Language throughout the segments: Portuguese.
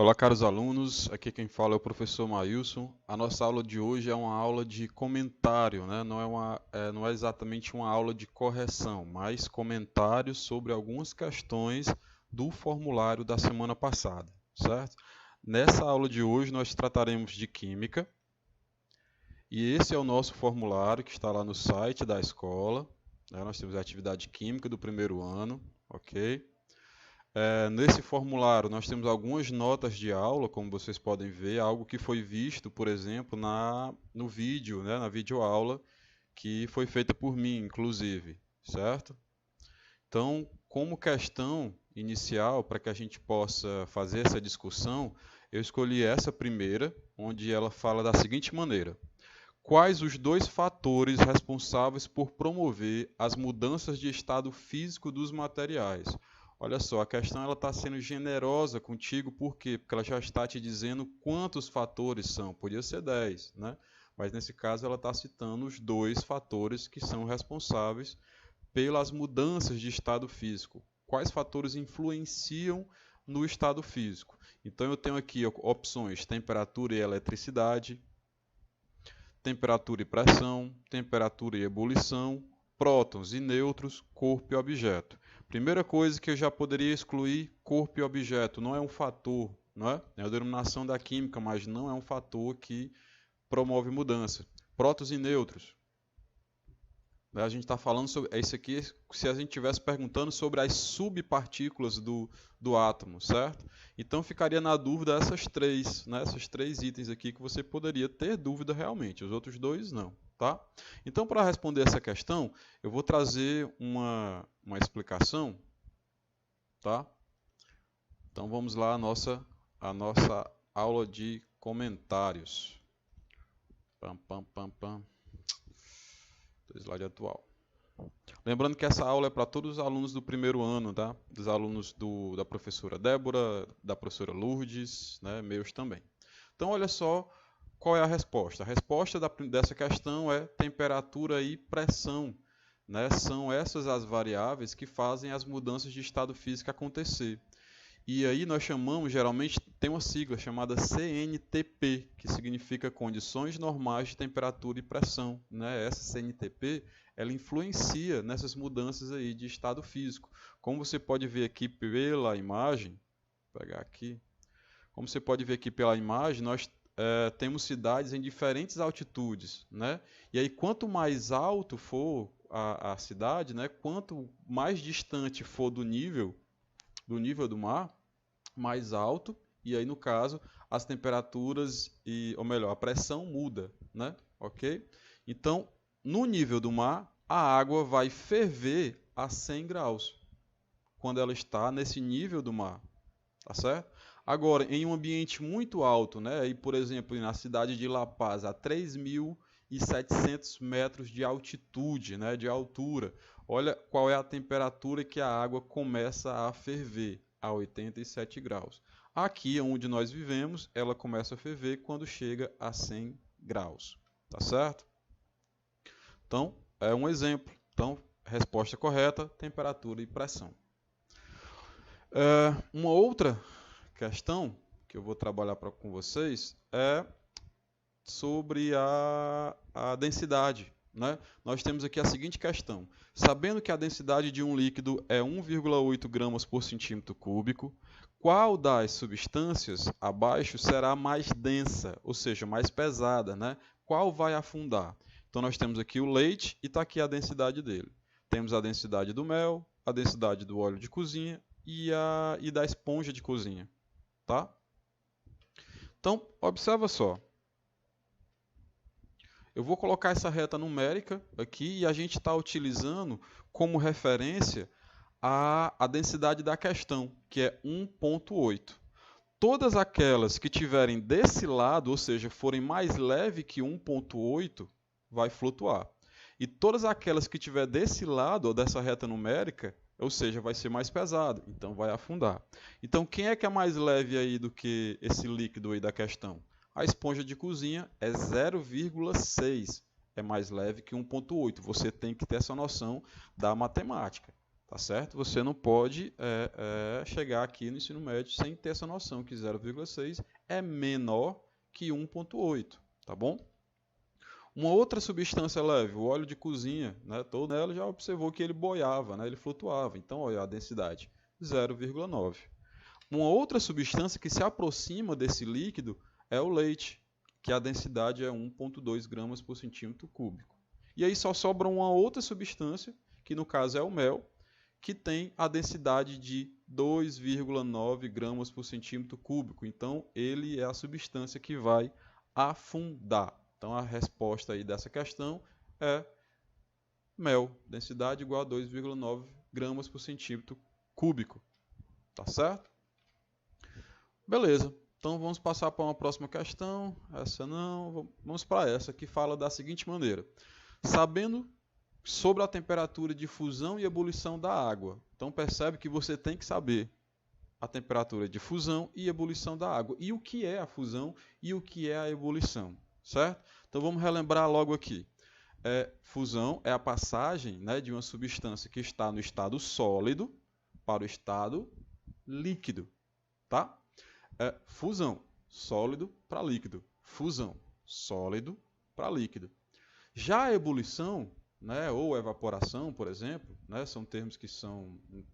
Olá, caros alunos. Aqui quem fala é o professor Mailson. A nossa aula de hoje é uma aula de comentário, né? Não é exatamente uma aula de correção, mas comentários sobre algumas questões do formulário da semana passada, certo? Nessa aula de hoje nós trataremos de química e esse é o nosso formulário que está lá no site da escola, né? Nós temos a atividade química do primeiro ano, ok? Nesse formulário, nós temos algumas notas de aula, como vocês podem ver, algo que foi visto, por exemplo, no vídeo, né, na videoaula, que foi feita por mim, inclusive, certo? Então, como questão inicial, para que a gente possa fazer essa discussão, eu escolhi essa primeira, onde ela fala da seguinte maneira: quais os dois fatores responsáveis por promover as mudanças de estado físico dos materiais? Olha só, a questão está sendo generosa contigo, por quê? Porque ela já está te dizendo quantos fatores são. Podia ser 10, né? Mas nesse caso ela está citando os dois fatores que são responsáveis pelas mudanças de estado físico. Quais fatores influenciam no estado físico? Então eu tenho aqui opções: temperatura e eletricidade, temperatura e pressão, temperatura e ebulição, prótons e nêutrons, corpo e objeto. Primeira coisa que eu já poderia excluir: corpo e objeto. Não é um fator, não é? É a denominação da química, mas não é um fator que promove mudança. Prótons e nêutrons. A gente está falando sobre isso aqui se a gente estivesse perguntando sobre as subpartículas do átomo, certo? Então ficaria na dúvida essas três, né? Esses três itens aqui que você poderia ter dúvida realmente, os outros dois não, tá? Então, para responder essa questão, eu vou trazer uma explicação, tá? Então vamos lá a nossa aula de comentários. Pam, pam, pam, pam. Do slide atual. Lembrando que essa aula é para todos os alunos do primeiro ano, tá? Dos alunos da professora Débora, da professora Lourdes, né? Meus também. Então, olha só qual é a resposta. A resposta dessa questão é temperatura e pressão, né? São essas as variáveis que fazem as mudanças de estado físico acontecer. E aí nós chamamos, geralmente, tem uma sigla chamada CNTP, que significa condições normais de temperatura e pressão, né? Essa CNTP, ela influencia nessas mudanças aí de estado físico. Como você pode ver aqui pela imagem, vou pegar aqui, como você pode ver aqui pela imagem, nós temos cidades em diferentes altitudes, né? E aí quanto mais alto for a cidade, né? Quanto mais distante for do nível do mar, mais alto, e aí no caso as temperaturas ou melhor, a pressão muda, né? OK? Então, no nível do mar, a água vai ferver a 100 graus quando ela está nesse nível do mar, tá certo? Agora, em um ambiente muito alto, né? Aí, por exemplo, na cidade de La Paz, a 3.700 metros de altitude, né? De altura. Olha qual é a temperatura que a água começa a ferver, a 87 graus. Aqui, onde nós vivemos, ela começa a ferver quando chega a 100 graus, tá certo? Então, é um exemplo. Então, resposta correta, temperatura e pressão. Uma outra questão que eu vou trabalhar com vocês é sobre a densidade, né? Nós temos aqui a seguinte questão: sabendo que a densidade de um líquido é 1,8 gramas por centímetro cúbico, qual das substâncias abaixo será mais densa, ou seja, mais pesada, né? Qual vai afundar? Então nós temos aqui o leite e está aqui a densidade dele. Temos a densidade do mel, a densidade do óleo de cozinha e da esponja de cozinha, tá? Então, observa só. Eu vou colocar essa reta numérica aqui e a gente está utilizando como referência a densidade da questão, que é 1,8. Todas aquelas que tiverem desse lado, ou seja, forem mais leve que 1,8, vai flutuar. E todas aquelas que tiver desse lado, ou dessa reta numérica, ou seja, vai ser mais pesado, então vai afundar. Então, quem é que é mais leve aí do que esse líquido aí da questão? A esponja de cozinha é 0,6, é mais leve que 1,8. Você tem que ter essa noção da matemática, Tá certo? Você não pode chegar aqui no ensino médio sem ter essa noção que 0,6 é menor que 1,8, tá bom? Uma outra substância leve, o óleo de cozinha, né? Todo ela já observou que ele boiava, né? Ele flutuava. Então, olha a densidade, 0,9. Uma outra substância que se aproxima desse líquido é o leite, que a densidade é 1,2 gramas por centímetro cúbico. E aí só sobra uma outra substância, que no caso é o mel, que tem a densidade de 2,9 gramas por centímetro cúbico. Então, ele é a substância que vai afundar. Então, a resposta aí dessa questão é mel, densidade igual a 2,9 gramas por centímetro cúbico. Tá certo? Beleza. Então, vamos passar para uma próxima questão. Essa não. Vamos para essa, que fala da seguinte maneira. Sabendo sobre a temperatura de fusão e ebulição da água. Então, percebe que você tem que saber a temperatura de fusão e ebulição da água. E o que é a fusão e o que é a ebulição. Certo? Então, vamos relembrar logo aqui. Fusão é a passagem, né, de uma substância que está no estado sólido para o estado líquido. Tá? Fusão, sólido para líquido. Fusão, sólido para líquido. Já a ebulição, né, ou evaporação, por exemplo, né, são termos que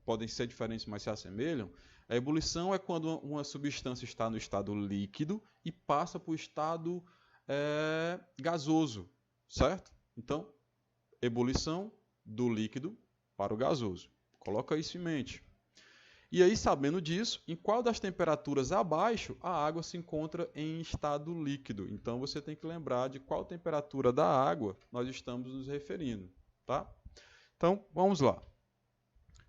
podem ser diferentes, mas se assemelham. A ebulição é quando uma substância está no estado líquido e passa para o estado gasoso, certo? Então, ebulição do líquido para o gasoso. Coloca isso em mente. E aí, sabendo disso, em qual das temperaturas abaixo a água se encontra em estado líquido? Então, você tem que lembrar de qual temperatura da água nós estamos nos referindo. Tá? Então, vamos lá.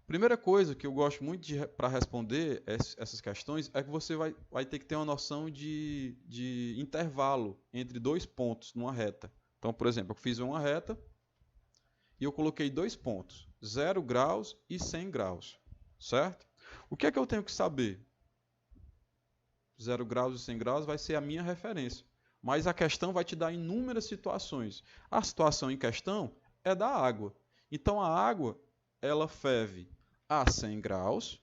Primeira coisa que eu gosto muito para responder essas questões é que você vai ter que ter uma noção de intervalo entre dois pontos numa reta. Então, por exemplo, eu fiz uma reta e eu coloquei 2 pontos, 0 graus e 100 graus. Certo? O que é que eu tenho que saber? 0 graus e 100 graus vai ser a minha referência. Mas a questão vai te dar inúmeras situações. A situação em questão é da água. Então, a água, ela ferve a 100 graus,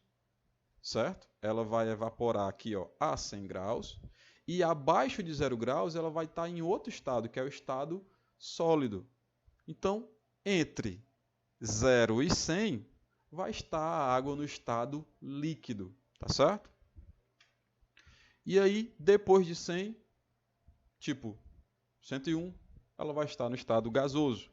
certo? Ela vai evaporar aqui, ó, a 100 graus. E abaixo de 0 graus, ela vai estar em outro estado, que é o estado sólido. Então, entre 0 e 100, vai estar a água no estado líquido, tá certo? E aí, depois de 100, tipo 101, ela vai estar no estado gasoso.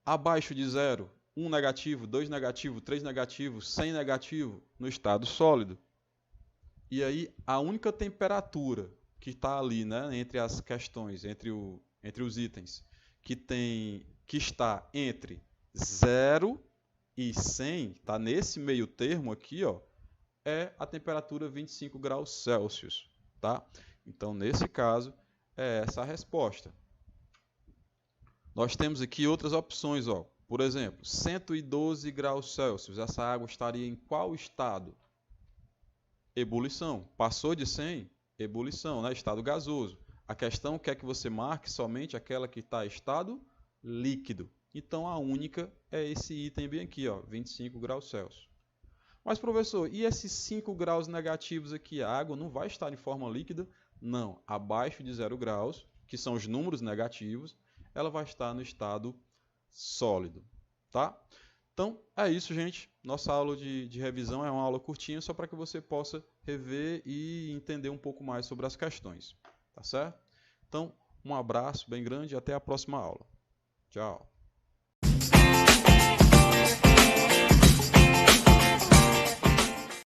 Abaixo de 0, 1 negativo, 2 negativo, 3 negativo, 100 negativo, no estado sólido. E aí, a única temperatura que está ali, né, entre as questões, entre os itens, que está entre 0 e 100, está nesse meio termo aqui, ó, é a temperatura 25 graus Celsius. Tá? Então, nesse caso, é essa a resposta. Nós temos aqui outras opções. Ó. Por exemplo, 112 graus Celsius. Essa água estaria em qual estado? Ebulição. Passou de 100? Ebulição, né? Estado gasoso. A questão quer que você marque somente aquela que está em estado líquido. Então, a única é esse item bem aqui, ó, 25 graus Celsius. Mas, professor, e esses 5 graus negativos aqui? A água não vai estar em forma líquida? Não. Abaixo de 0 graus, que são os números negativos, ela vai estar no estado sólido. Tá? Então, é isso, gente. Nossa aula de revisão é uma aula curtinha, só para que você possa rever e entender um pouco mais sobre as questões. Tá certo? Então, um abraço bem grande e até a próxima aula. Tchau.